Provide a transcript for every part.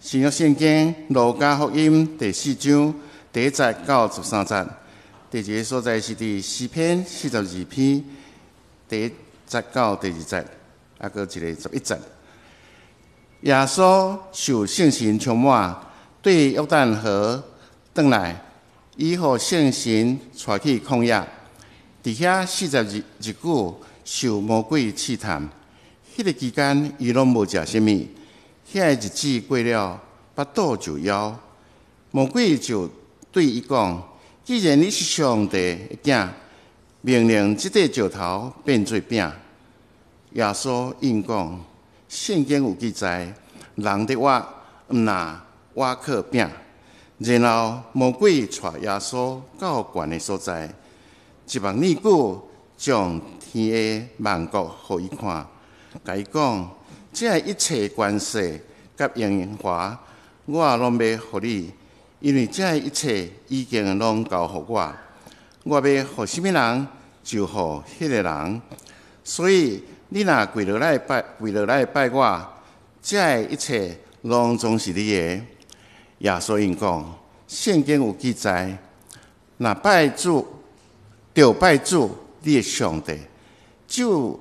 新约圣经路加福音第4章第1节到13节，第2个所在是第诗篇42篇第1节到第2节，还佫一个11节。耶稣受圣神充满，对约旦河转来，伊互圣神带去旷野，伫遐40日久受魔鬼试探。迄个期间，伊拢无食啥物。遐个日子过了，腹肚就枵。魔鬼就对伊讲：“既然你是上帝的囝，命令即块石头变做饼。”耶稣应讲：“圣经有记载，人得活，毋若活靠饼。”然后魔鬼带耶稣到悬的所在，一望二久，将天的万国互伊看，甲伊讲：“这一切权势甲荣华，我拢要互你，因为这一切已经拢交互我。我要互什么人，就互迄个人。所以你若跪落来拜我，这一切拢总是你的。”耶稣应讲：“圣经有记载，若拜主，就拜主，你的上帝。”就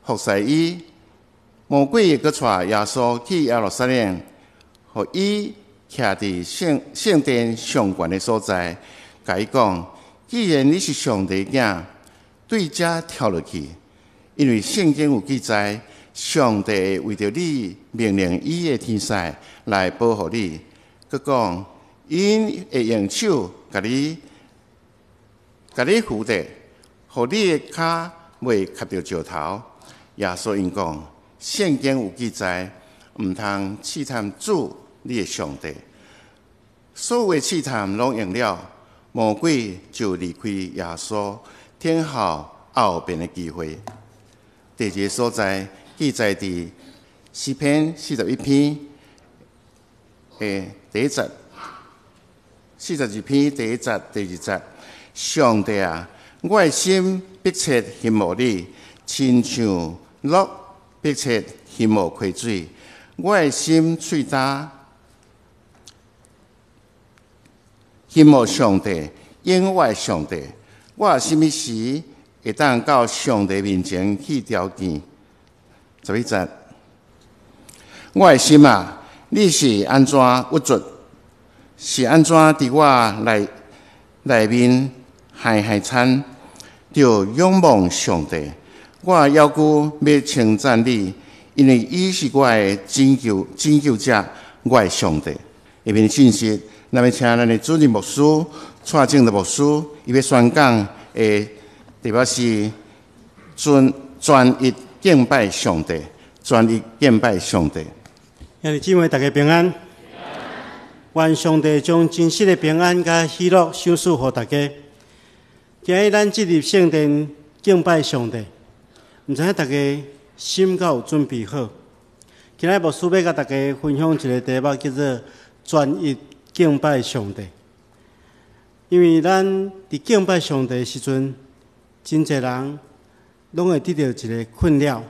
服侍伊。魔鬼又带耶稣去耶路撒冷，互伊徛伫圣殿上悬的所在，甲伊讲：“既然你是上帝囝，对遮跳落去，因为圣经有记载，上帝为着你命令伊的天使来保护你。佮讲，因会用手甲你扶着，互你的脚袂磕着石头。”耶稣因讲：“圣经有记载，毋通试探主你的上帝。”所有的试探拢用了，魔鬼就离开耶稣，等候后边的机会。第2个所在记载伫诗篇41篇第1节，42篇第1节、第2节。上帝啊，我的心迫切羡慕你，亲像鹿迫切羡慕溪水。我的心喙焦羡慕上帝，因我的上帝。我什么时会当到上帝面前去朝见？11节。我的心啊，你是安怎郁卒？是安怎伫我内面害惨？就仰望上帝。我要求要称赞你，因为伊是我的拯救者，我的上帝。下面的信息，咱要请咱的主任牧师蔡正的牧师，伊要宣讲的特别是专一敬拜上帝，专一敬拜上帝。兄弟姊妹，大家平安。愿上帝将真实的平安甲喜乐赏赐予大家。今日咱进入圣殿敬拜上帝，毋知影大家心敢有准备好？今日牧师要甲大家分享一个题目，叫做“专一敬拜上帝”。因为咱伫敬拜上帝的时阵，真侪人拢会得到一个困扰，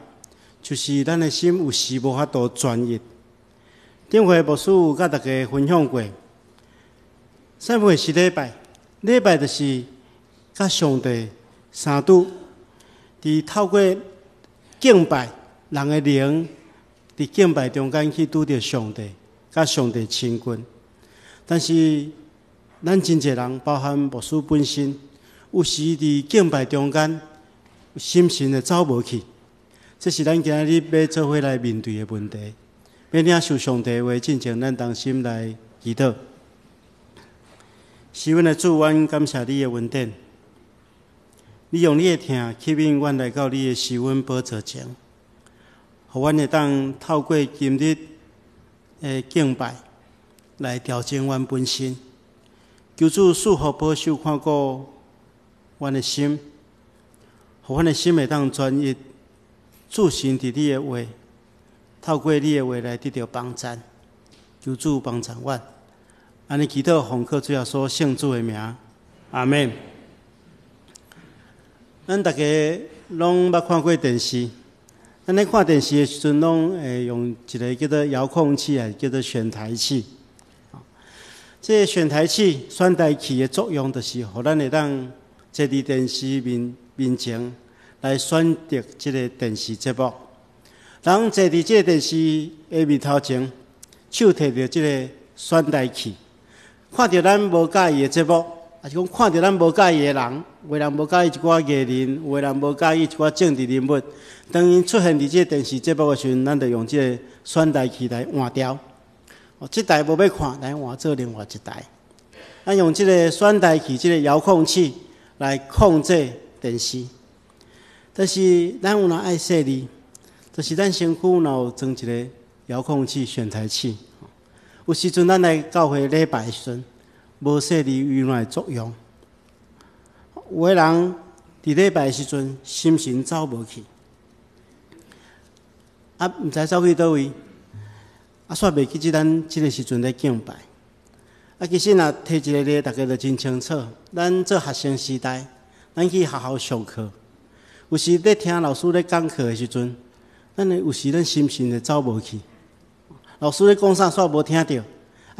就是咱的心有时无法度专一。顶回牧师有甲大家分享过，啥物是礼拜？礼拜就是甲上帝相拄，伫透过敬拜人的灵，伫敬拜中间去拄着上帝，甲上帝亲近。但是咱真侪人，包含牧师本身，有时伫敬拜中间，心神会走无去。这是咱今日要做伙来面对的问题。要领受上帝的话，进前咱同心来祈祷。是阮的主，阮感谢你的恩典。你用你的疼吸引阮来到你的施恩宝座前，互阮会当透过今日的敬拜来调整阮本身。求主赐福保守看顾阮的心，互阮的心会当专一注心伫你的话。透过你的话来得到帮助，求主帮助阮。安尼祈祷奉靠主耶稣圣主的名，阿们。咱大家拢捌看过电视，咱咧看电视的时阵，拢会用一个叫做遥控器，啊，叫做选台器。这个选台器、选台器的作用，就是互咱会当坐伫电视面前来选择这个电视节目。人坐伫这个电视的面头前，手摕着这个选台器，看到咱无介意的节目，还是讲看到咱无介意的人，有的人无介意一寡艺人，有的人无介意一寡政治人物。当因出现伫这个电视节目的时阵，咱就用这个选台器来换掉。这台无要看，来换做另外一台。咱用这个选台器、这个遥控器来控制电视。但是咱有哪爱说哩？就是咱身躯若有装一个遥控器、选台器。有时阵咱来教会礼拜的时阵，无说哩有哪作用。有个人伫礼拜的时阵，心神走无去，毋知走去倒位，煞袂记起咱即个时阵咧敬拜。其实若提一个例，大家就真清楚。咱做学生时代，咱去学校上课，有时咧听老师咧讲课的时阵，咱有时咱心神就走无去。老师咧讲啥煞无听着，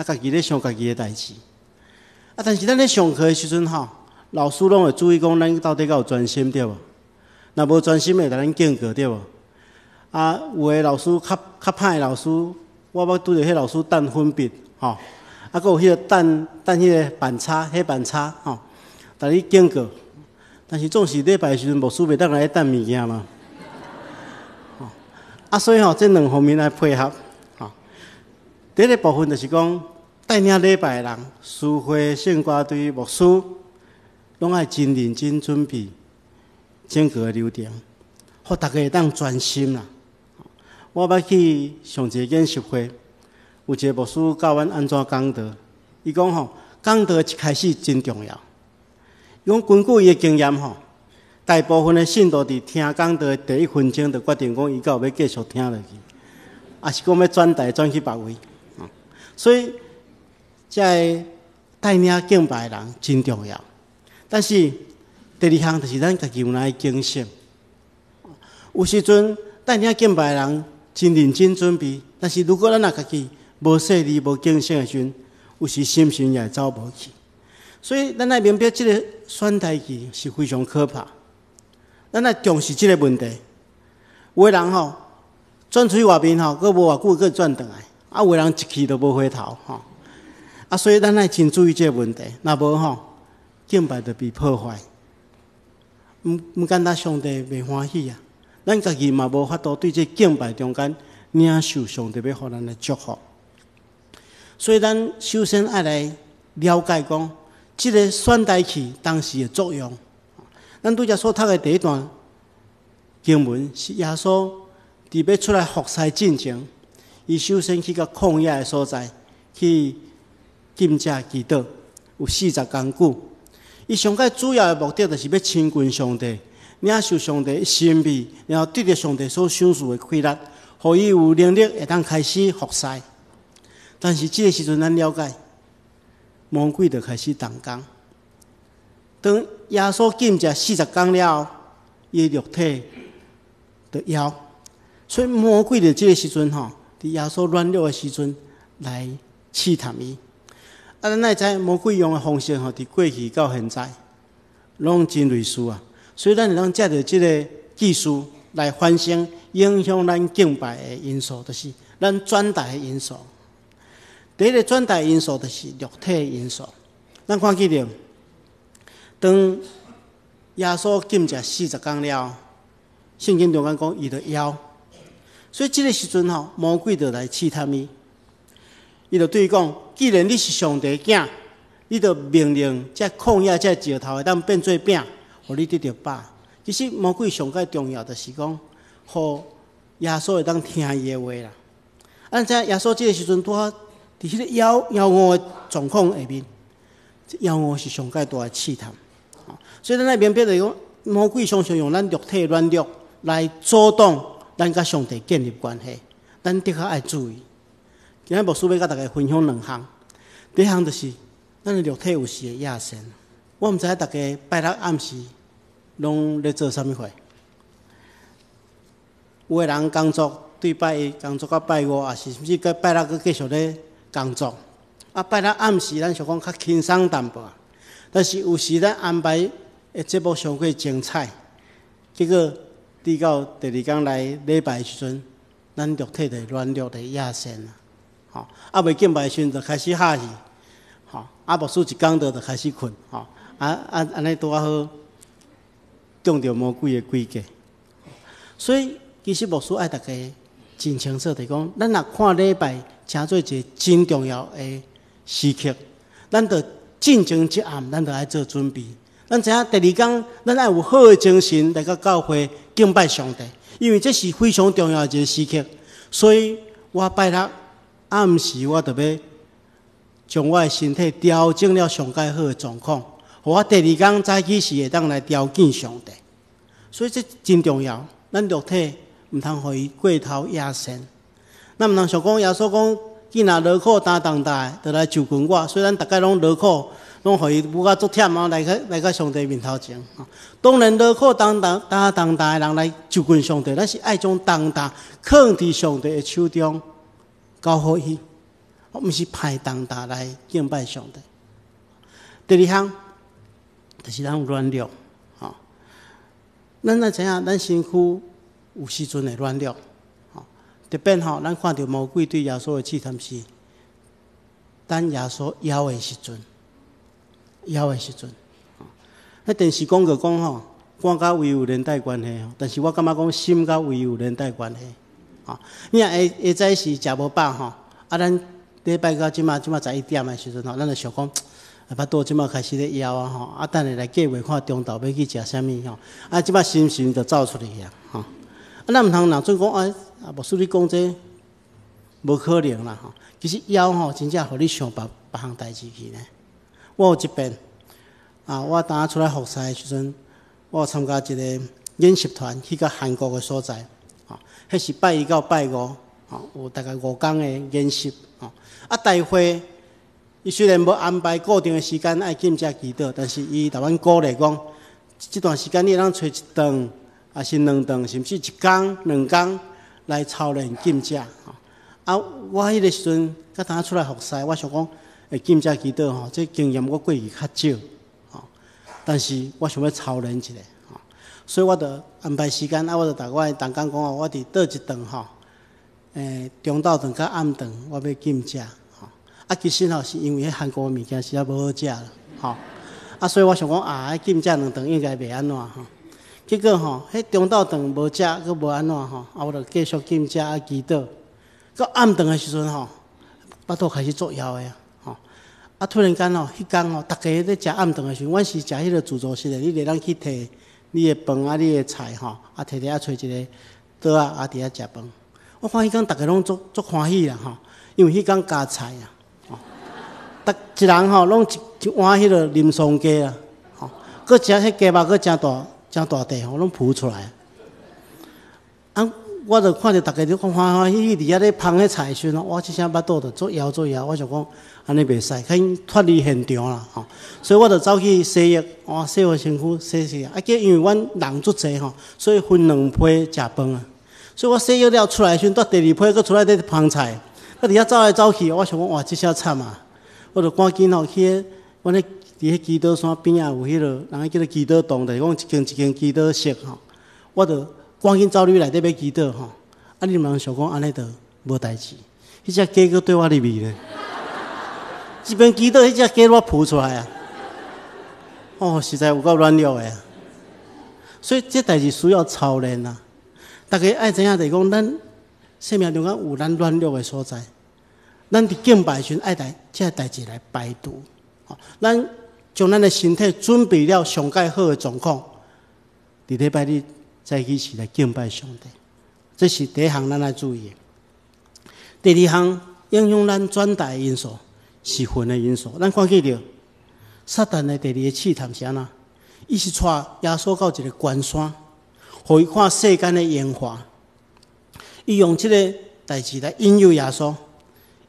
家己咧想家己的代志。但是咱咧上课的时阵吼，老师拢会注意讲咱到底有专心对无？若无专心，会甲咱警告对无？有个老师较歹的老师，我捌拄着迄老师等粉笔吼。阁有迄个等迄个板擦，迄板擦吼，逐日警告。但是总是礼拜时阵，牧师袂当来等物件嘛。所以这两方面来配合。第一个部分就是讲，带领礼拜的人，师会圣歌队牧师，拢爱真认真准备整个的流程，互大家会当专心啦。我捌去上一个研习会。有一个牧师教阮安怎讲道，伊讲讲道一开始真重要。伊讲根据伊的经验大部分的信徒伫听讲道的第1分钟就决定讲伊到要继续听落去，还是讲要转台转去别位。所以，这带领敬拜的人真重要。但是第2项就是咱家己有哪警醒。有时阵带领敬拜的人真认真准备，但是如果咱家己无说理、无警醒的时阵，有时心神也会走无去。所以，咱来明白这个选台器是非常可怕。咱来重视这个问题。有的人转出去外面佫无偌久，佫转回来。有的人一去都无回头所以咱来真注意这个问题。若无敬拜就被破坏。毋简单，上帝袂欢喜啊！咱家己嘛无法度对这敬拜中间领受上帝要互咱的祝福。所以，咱首先要来了解讲，这个选台器当时的作用。咱拄则所读的第一段经文是耶稣伫要出来服侍进前，伊首先去到旷野的所在去禁食祈祷，有40工久。伊上界主要的目的就是要亲近上帝，领受上帝的心意，然后得到上帝所赏赐的规律，互伊有能力会当开始服侍。但是这个时阵，咱了解，魔鬼就开始动工。当耶稣禁食40天了后，伊肉体就枵，所以魔鬼就这个时阵伫耶稣软弱的时阵来试探伊。咱会知魔鬼用的方式伫过去到现在，拢真类似啊。所以咱会当借着这个技术来反省影响咱敬拜的因素，就是咱转台的因素。第一个转台因素就是肉体的因素。咱看记着，当耶稣禁食40天了，圣经中间讲伊就枵，所以这个时阵魔鬼就来试探伊。伊就对伊讲：既然你是上帝囝，你就命令这旷野这石头会当变做饼，互你得到饱。其实魔鬼上界重要就是讲，互耶稣会当听伊的话啦。咱知耶稣这个时阵拄好伫迄个枵饿的状况下面，枵饿是上界大的试探。所以咱来明白就是讲，魔鬼常常用咱肉体的软弱来阻挡咱甲上帝建立关系，咱的确爱注意。今日牧师要甲大家分享2项，第一项就是咱的肉体有时会亚神。我毋知影大家拜六暗时拢咧做啥物货？有的人工作对拜一工作到拜五，也是甚至到拜六佫继续咧工作。啊，拜六暗时咱想讲较轻松淡薄，但是有时咱安排的节目上过精彩，结果抵到第二天来礼拜时阵，咱肉体就软弱的亚线啦。吼，啊未敬拜时阵就开始哈气，吼，啊牧师一讲到就开始困，吼，安尼拄啊好，中着魔鬼的诡计。所以其实牧师爱大家真清楚地讲，咱若看礼拜，诚做一个真重要的时刻，咱着进前一暗，咱着爱做准备。咱知影第二天，咱爱有好的精神来到教会敬拜上帝，因为这是非常重要的一个时刻。所以我拜六暗时，我特别将我的身体调整了上介好的状况，互我第二天早起时会当来调见上帝。所以这真重要，咱肉体毋通互伊过头野生。咱毋通想讲耶稣讲，囡仔劳苦担重担，就来就近我。虽然大家拢劳苦，拢互伊愈甲足忝啊，来到上帝面头前。当然劳苦担重担的人来就近上帝，咱是爱将重担放伫上帝的手中，交互伊。毋是派重担来敬拜上帝。第二项就是咱有软弱，吼，咱知影咱身躯有时阵会软弱。特别吼，咱看到魔鬼对耶稣的试探是，等耶稣枵的时阵，那电视广告讲吼，肝甲胃有连带关系，但是我感觉讲心甲胃有连带关系。你若下早时食无饱吼，啊，咱礼拜到即马11点的时阵吼，咱就想讲，巴肚即马开始咧枵啊吼，啊，等下来计划看中昼要去食啥物吼，啊，即马心情就走出去啊吼，啊，咱毋通若准讲啊，牧师你讲这无可能啦吼，其实枵吼真正互你想别项代志去呢。我有一遍啊，我当出来服侍的时阵，我有参加一个演习团去到韩国的所在，吼，迄是拜一到拜五，吼，有大概5天的演习，吼，啊，大会伊虽然无安排固定的时间爱禁食祈祷，但是伊台湾鼓励讲，这段时间你通找一顿，还是2顿，甚至1天、2天来操练禁食。啊，我迄个时阵，甲当出来服侍，我想讲，禁食祈祷吼，这经验我过去较少，吼，但是我想要操练一下，吼，所以我就安排时间，啊，我就逐我同工讲哦，我伫倒一顿吼，中昼顿甲暗顿，我要禁食。啊，其实吼是因为迄韩国物件实在无好食啦，吼，啊，所以我想讲啊，禁食2顿应该袂安怎吼。结果吼，迄中昼顿无食，佫无安怎吼，啊，我就继续禁食啊祈祷。到暗顿的时阵吼，巴肚开始作枵的啊，吼，啊，突然间吼，迄天吼，大家咧食暗顿的时阵，阮是食迄个自助式的，你来咱去摕你的饭啊，你的菜吼，啊，摕伫遐找一个桌啊，啊，伫遐食饭。我看迄天大家拢足欢喜啦吼，因为迄天加菜啊。一人吼拢一碗迄个林松鸡啊，吼，佮食迄鸡肉佮真大块吼，拢浮出来。啊，我就看着大家都欢喜伫遐咧捧迄菜时阵，我即声巴肚就作枵，我想讲安尼袂使，紧脱离现场啦，吼。所以我就走去洗浴，洗我身躯，洗。啊，因为阮人足济吼，所以分2批食饭啊。所以我洗浴了出来时阵，到第2批佮出来咧捧菜，我伫遐走来走去，我想讲哇，即声惨啊！我就赶紧吼去，阮咧伫迄基督山边啊有迄个，人叫做基督洞，就是讲一间基督室吼。我就赶紧走入内底要祈祷吼。啊，你毋通想讲安尼就无代志，迄只鸡佫对我入面咧。一边祈祷，迄只鸡我扑出来啊！哦，实在有够软弱的啊。所以这代志需要操练啊。大家爱知影就是讲，咱生命中间有咱软弱的所在。咱伫敬拜时爱来这代志来排除，咱将咱的身体准备了上介好的状况，伫礼拜日早起时来敬拜上帝，这是第一项咱来注意的。第二项影响咱转大的因素是魂的因素。咱看见着撒旦的第二个试探是安怎？伊是带耶稣到一个关山，互伊看世间的演化，伊用这个代志来引诱耶稣。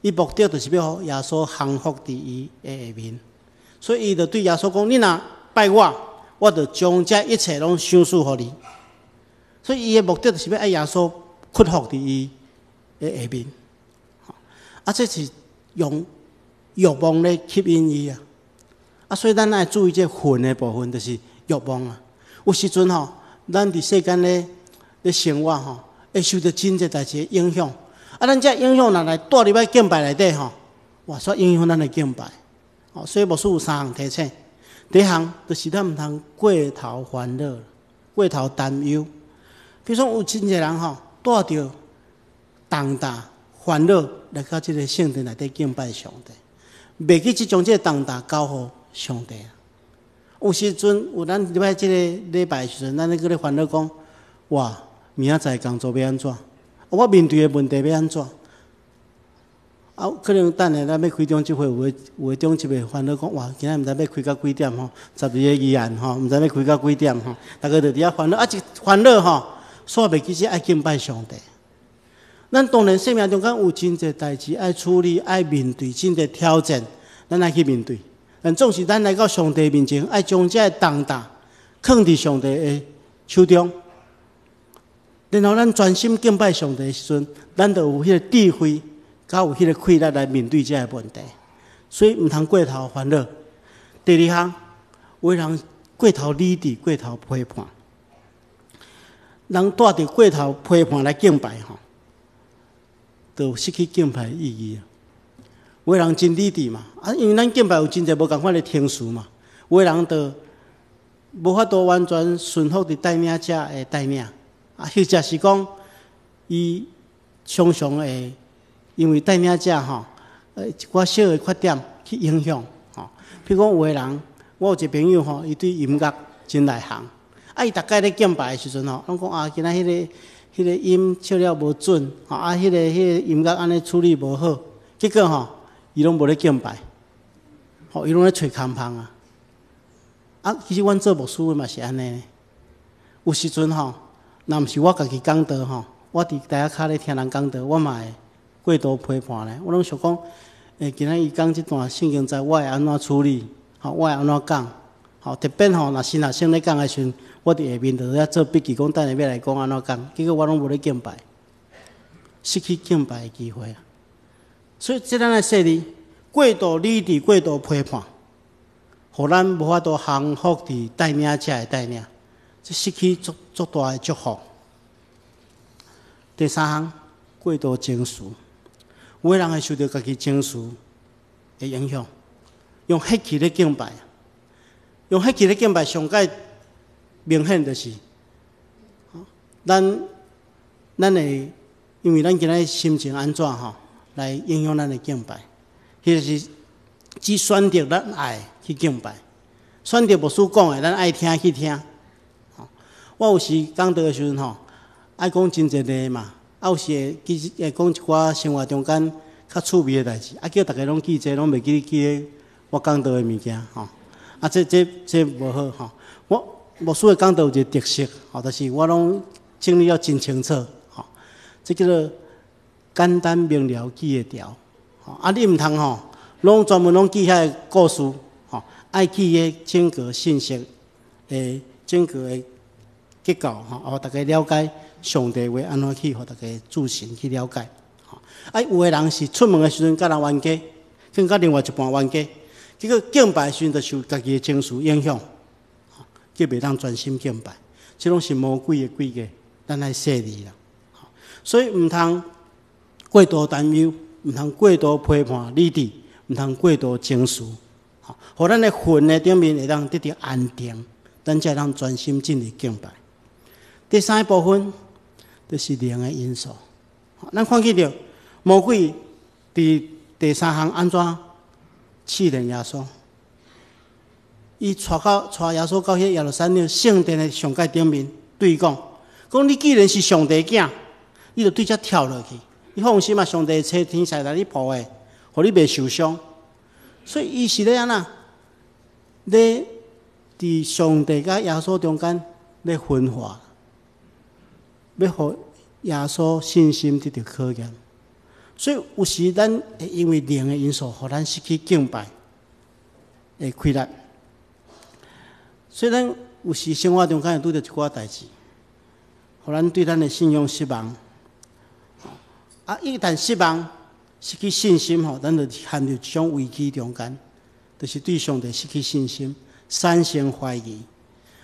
伊目的就是要互耶稣降服伫伊的下面，所以伊就对耶稣讲：“你若拜我，我就将这一切拢赏赐互你。”所以伊的目的就是要爱耶稣屈服伫伊的下面。这是用欲望咧吸引伊啊。所以咱爱注意这魂的部分，就是欲望啊。有时阵咱伫世间咧生活会受到真侪代志影响。咱这影响来带入来敬拜内底哇，煞影响咱的敬拜。所以牧师有3项提醒。第一项就是咱毋通过头烦恼、过头担忧。比如说有真侪人带着重担、烦恼来到这个圣殿内底敬拜上帝，袂记将这个重担交互上帝。有时阵有咱入来这个礼拜的时阵，咱咧个咧烦恼讲，哇，明仔载工作要安怎？我面对的问题要安怎？可能等下咱要开中集会，有的中集会烦恼讲，哇，今仔毋知要开到几点12个议案毋知要开到几点大家就伫遐烦恼一烦恼煞袂记爱敬拜上帝。咱当然生命中间有真侪代志爱处理、爱面对，真侪挑战，咱爱去面对。但总是咱来到上帝面前，爱将这重担放伫上帝的手中，然后咱专心敬拜上帝的时阵，咱就有迄个智慧，甲有迄个气力来面对这个问题。所以毋通过头烦恼。第二项，有人过头理智、过头批判，人带着过头批判来敬拜就失去敬拜的意义。有的人真理智嘛，因为咱敬拜有真侪无共款的天数嘛，有的人就无法度完全顺服伫带领者的带领，或者是讲伊常常会因为带领者一寡小的缺点去影响譬如讲有的人，我有一个朋友伊对音乐真内行，伊逐摆咧敬拜的时阵拢讲今仔迄个音唱了无准迄个音乐安尼处理无好，结果伊拢无咧敬拜，伊拢咧找空芳其实阮做牧师嘛是安尼，有时阵若毋是我家己讲道我伫台下骹咧听人讲道，我嘛会过度批判咧。我拢想讲，今仔伊讲即段圣经在，我会安怎处理？我会安怎讲？特别若新学生咧讲的时阵，我伫下面就咧做笔记，讲等下要来讲安怎讲。结果我拢无咧敬拜，失去敬拜的机会所以，这咱来说哩，过度理智、过度批判，互咱无法度降服伫带领者的带领，这失去足大的祝福。第三项，过度情绪，有的人会受到家己情绪的影响，用血气咧敬拜，用血气咧敬拜，上界明显就是，咱会因为咱今仔心情安怎来影响咱的敬拜，迄就是只选择咱爱去敬拜，选择牧师讲的，咱爱听去听。我有时讲道的时阵爱讲真侪例嘛，有时会讲一寡生活中间较趣味的代志，叫大家拢记这，拢袂记我讲道的物件这无好我牧师的讲道有一个特色就是我拢整理了真清楚这叫做简单明了记会条你毋通拢专门拢记遐个故事爱记个整个信息整个的结构互大家了解上帝话安怎去，互大家自信去了解有的人是出门的时阵甲人冤家，跟甲另外一半冤家，结果敬拜的时阵就受家己的情绪影响叫袂当专心敬拜，这拢是魔鬼的诡计，咱来设立啦。所以毋通过度担忧，毋通过度批判理智，毋通过度情绪，互咱的魂的顶面会当得到安定，咱才当专心进入敬拜。第三部分就是灵的因素，咱看见到魔鬼伫第三项安怎试炼耶稣？伊带耶稣到迄耶路撒冷圣殿的上界顶面，对伊讲你既然是上帝囝，你就对遮跳落去。你放心嘛，上帝车天使来你抱的，互你袂受伤。所以伊是咧安那？咧伫上帝甲耶稣中间咧分化，要互耶稣信心得到考验。所以有时咱会因为灵的因素，互咱失去敬拜的气力。所以咱有时生活中间会拄着一寡代志，互咱对咱的信仰失望，一旦失望、失去信心吼，咱就陷入这种危机中间，就是对上帝失去信心，产生怀疑。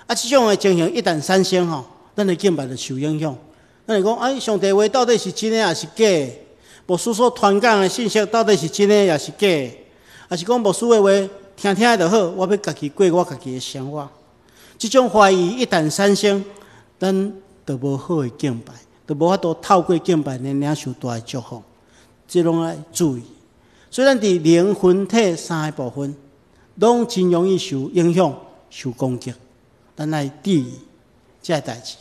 这种的情形一旦产生吼，咱的敬拜就受影响。咱就讲，上帝话到底是真的还是假的？牧师所传讲的信息到底是真的还是假的？还是讲牧师的话听听就好？我要家己过我家己的生活。这种怀疑一旦产生，咱就无好的敬拜，就无法度透过敬拜来领受大的祝福。这拢要注意。所以咱伫灵魂体三个部分，拢真容易受影响、受攻击。咱来注意这代志。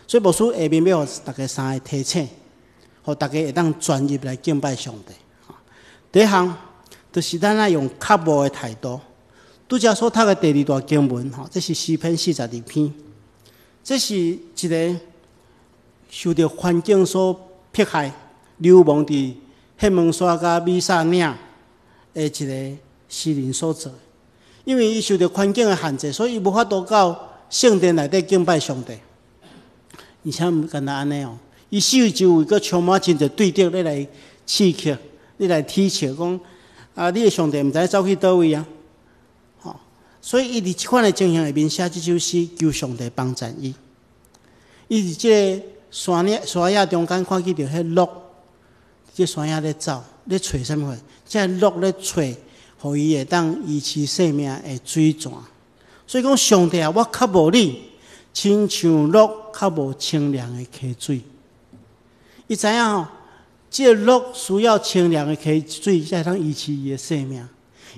所以牧师下面要互大家三个提醒，互大家会当专业来敬拜上帝。第一项就是咱要用较无的态度。拄则所读的第二段经文，这是诗篇42篇。这是一个受到环境所迫害、流亡伫黑门山甲米萨岭的一个诗人所做。因为伊受到环境的限制，所以伊无法度到圣殿内底敬拜上帝。而且毋简单安尼哦，伊四周围佫充满真侪对敌，你来刺激，你来踢笑，讲你的上帝毋知走去倒位啊？所以伊伫即款的情形下面写即首诗，求上帝帮助伊。伊伫即个山野中间看见着迄鹿，即山野咧走，咧找啥物货？即个鹿咧找，互伊会当维持生命的水泉。所以讲，上帝啊，我较无你，亲像鹿较无清凉的溪水。伊知影吼，即个鹿需要清凉的溪水，才会当维持伊的生命。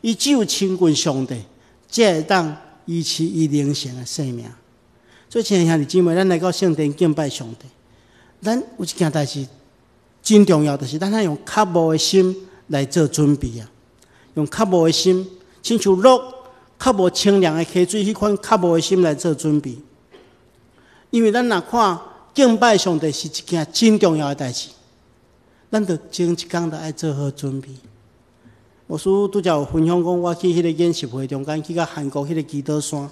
伊只有亲近上帝，才会当维持伊灵性的生命。所以，亲爱兄弟姊妹，咱来到圣殿敬拜上帝，咱有一件代志真重要，就是咱要用较无的心来做准备啊。用较无的心，亲像鹿较无清凉的溪水，迄款较无的心来做准备。因为咱若看敬拜上帝是一件真重要的代志，咱着前一天着爱做好准备。牧师拄则有分享讲，我去迄个演习会中间，去到韩国迄个基督山。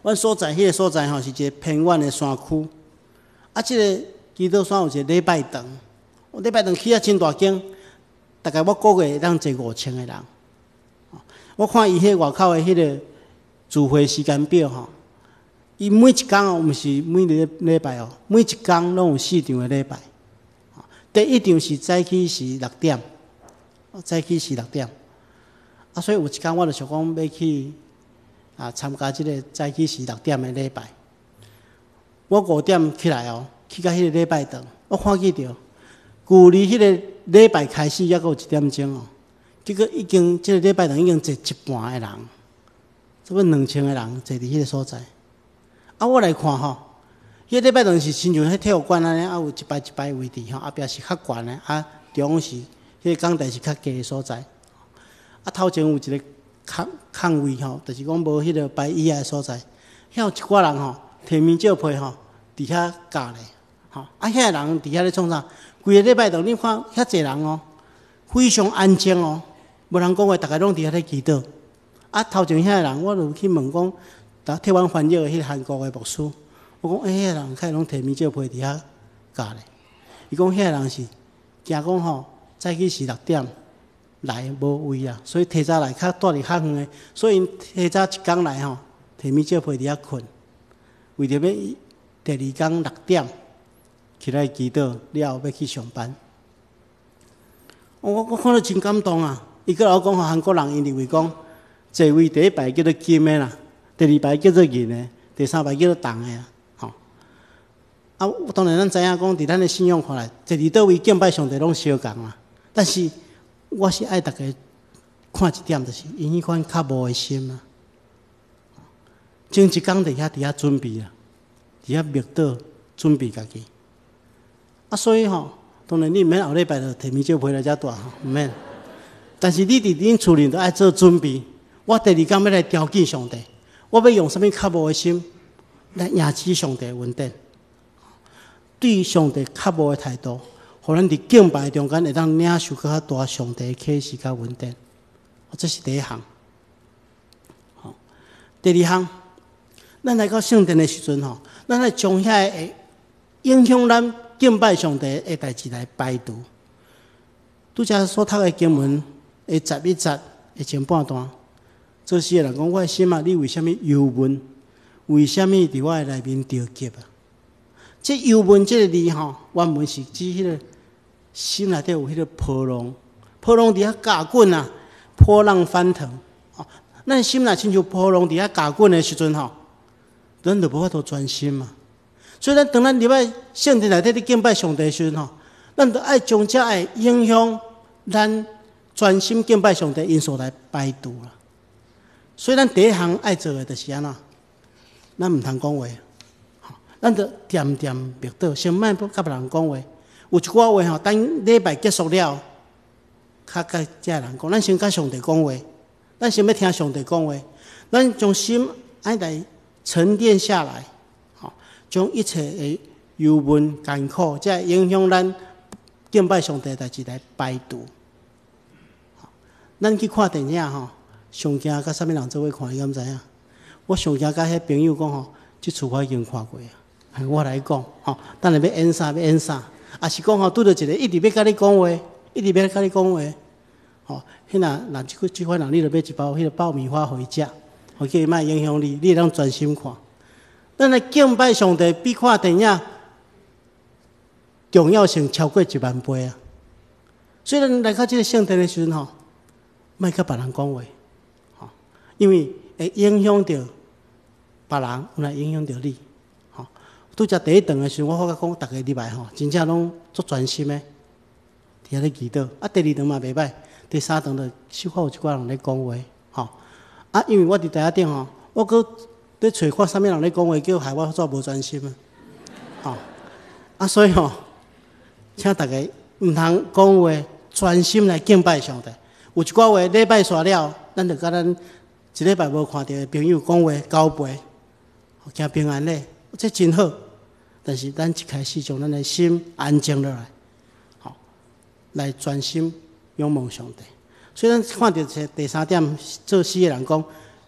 阮所在迄个所在吼，是一个偏远的山区。即个基督山有一个礼拜堂，礼拜堂起真大间，大概我个月会当坐5000个人。我看伊迄外口的迄个聚会时间表吼，伊每一天哦，毋是每个礼拜哦，每一天拢有4场的礼拜。第一场是早起是6点，早起是6点。所以有一天我就想讲要去参加即个早起是6点的礼拜。我5点起来哦，去到迄个礼拜堂，我看见着，距离迄个礼拜开始还佫有1点钟哦。结果已经即个礼拜堂已经坐一半的人，差不多2000个人坐伫迄个所在。我来看吼，迄个礼拜堂是亲像迄体育馆安尼，有一排一排位置吼，后壁是较悬的，中央是迄个讲台是较低的所在。头前有一个空位吼，就是讲无迄个摆椅仔的所在，遐有一寡人吼，摕面罩被吼，伫遐教咧，吼，遐个人伫遐咧创啥？规个礼拜堂你看遐济人哦，非常安静哦，无人讲话，逐个拢伫遐咧祈祷。头前遐个人，我就去问讲，替阮翻译的迄个韩国的牧师，我讲，遐个人开拢摕面罩被伫遐教咧。伊讲，遐个人是惊讲吼，早起是6点。来无位啊，所以提早来较住伫较远的，所以提早一天来吼，摕面罩被伫遐困，为着要第二天6点起来祈祷了后要去上班。我看到真感动啊！伊个老讲韩国人因认为讲，座位第一排叫做金的啦，第二排叫做银的，第三排叫做铜的啊。当然咱知影讲，伫咱的信仰看来，坐伫倒位敬拜上帝拢相共啊，但是我是爱大家看一点，就是因迄款较无的心啊。前一天伫遐准备啊，伫遐默祷准备家己。所以吼，当然你毋免后礼拜就摕面罩被来遮住吼，毋免。但是你伫恁厝里都爱做准备。我第二天要来挑战上帝，我要用啥物较无的心来赢取上帝的恩典，对上帝较无的态度。互咱伫敬拜中间会当领受较大上帝的启示甲恩典，这是第一项。第二项，咱来到圣殿的时阵吼，咱来将遐个影响咱敬拜上帝的代志来排除。拄则所读的经文的11节的前半段，做诗的人讲：我的心啊，你为什么忧闷？为什么伫我的内面着急啊？这忧闷这个字吼，原文是指迄个心内底有迄个波浪，波浪伫遐加滚啊，波浪翻腾。咱心内亲像波浪伫遐加滚的时阵吼，咱就无法度专心嘛。所以咱当咱入来圣殿内底咧敬拜上帝的时阵吼，咱就爱将这会影响咱专心敬拜上帝因素来排除啦。所以咱第一项爱做的就是安怎，咱毋通讲话，咱就点点默祷，先莫甲别人讲话。有一寡话吼，等礼拜结束了，较甲这人讲，咱先甲上帝讲话，咱先要听上帝讲话，咱将心爱来沉淀下来，将一切的忧闷艰苦，才会影响咱敬拜上帝的代志来排除。咱去看电影吼，上惊甲啥物人做伙看，你敢知影？我上惊甲迄朋友讲吼，即出我已经看过啊。我来讲吼，等下要演啥要演啥，也是讲吼拄着一个一直要甲你讲话，一直要甲你讲话，吼，迄若即款人，你就买一包迄个爆米花回食，互叫伊莫影响你，你会当专心看。咱来敬拜上帝比看电影重要性超过10000倍啊！所以咱来到这个圣殿的时阵吼，莫甲别人讲话，吼，因为会影响到别人，有来影响到你，吼。拄则第一顿的时候，我发觉讲，大家入来吼，真正拢足专心的，伫遐咧祈祷。啊，第二顿嘛袂歹，第三顿就小可有一寡人咧讲话，吼。啊，因为我伫台下顶吼，我搁咧找看啥物人咧讲话，叫害我做无专心啊，吼。啊，所以吼，请大家毋通讲话，专心来敬拜上帝。有一寡话礼拜煞了，咱就甲咱一礼拜无看到的朋友讲话交陪，行平安咧，这真好。但是咱一开始将咱的心安静落来，好，来专心仰望上帝。所以咱看到第三点，做诗的人讲，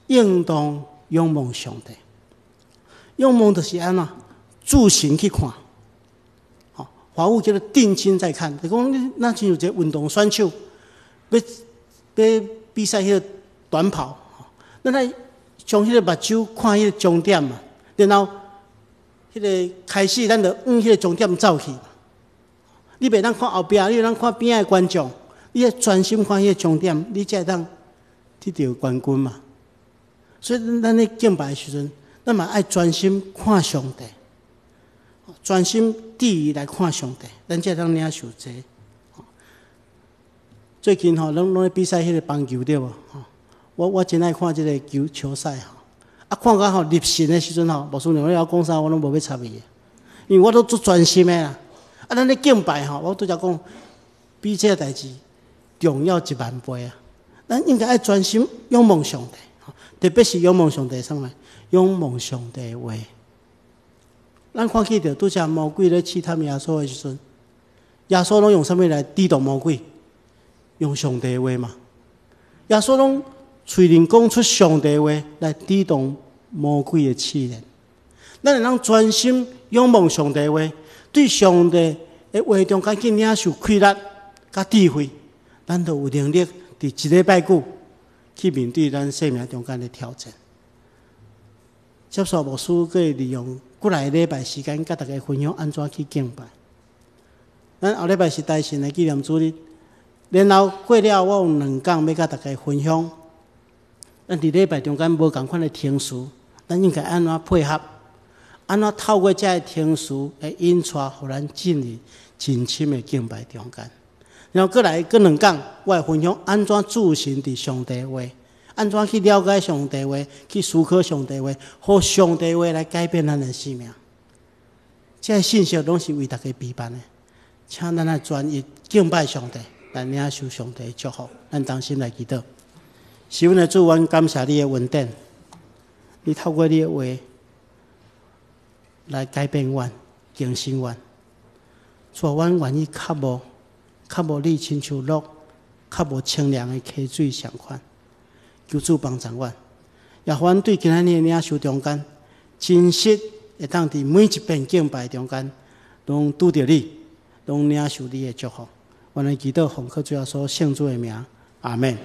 应当仰望上帝。仰望就是安怎？注心去看。好，华语叫做定睛在看。就讲你那像有一个运动选手，要比赛迄个短跑，咱来将迄个目睭看迄个终点嘛，然后迄个开始，咱就往迄个终点走去。你袂当看后壁，你袂当看边仔的观众，你要专心看迄个终点，你才会当得到冠军嘛。所以咱咧敬拜的时阵，咱嘛爱专心看上帝，专心注意来看上帝，咱才会当领受这。最近吼，拢咧比赛迄个棒球对无？我真爱看即个球赛吼。啊，看到吼入神的时阵吼，无顺你要讲啥，我拢无要插伊，因为我都足专心的啦。啊，咱咧敬拜吼，我拄则讲，比这代志重要10000倍啊！咱应该爱专心仰望上帝，特别是仰望上帝啥物？仰望上帝的话。咱看起着拄则魔鬼咧试探耶稣的时阵，耶稣拢用啥物来抵挡魔鬼？用上帝的话嘛。耶稣拢嘴里讲出上帝的话来抵挡魔鬼的试炼。咱会当专心仰望上帝的话，对上帝的话中间去领受开力甲智慧，咱就有能力伫一礼拜久去面对咱生命中间的挑战。接续牧师佫会利用过来礼拜时间，甲大家分享安怎去敬拜。咱后礼拜是大神的纪念主日，然后过了我有2讲要甲大家分享。咱伫礼拜中间无共款的听词，咱应该安怎配合？安怎透过这听词来引带，互咱进入真深的敬拜中间。然后过来佫2讲，我会分享安怎注心伫上帝话，安怎去了解上帝话，去思考上帝话，互上帝话来改变咱的生命。这信息拢是为大家备办的，请咱来专一敬拜上帝，来领受上帝的祝福。咱同心来祈祷。是阮的主，阮感谢你的恩典，你透过你的话来改变阮、更新阮，所以阮愿意较无你亲像落较无清凉的溪水相款。求主帮助阮，也互阮对今仔日的领受中间，真实会当伫每一遍敬拜中间拢拄着你，拢领受你的祝福。我们祈祷奉靠主耶稣圣主的名，阿门。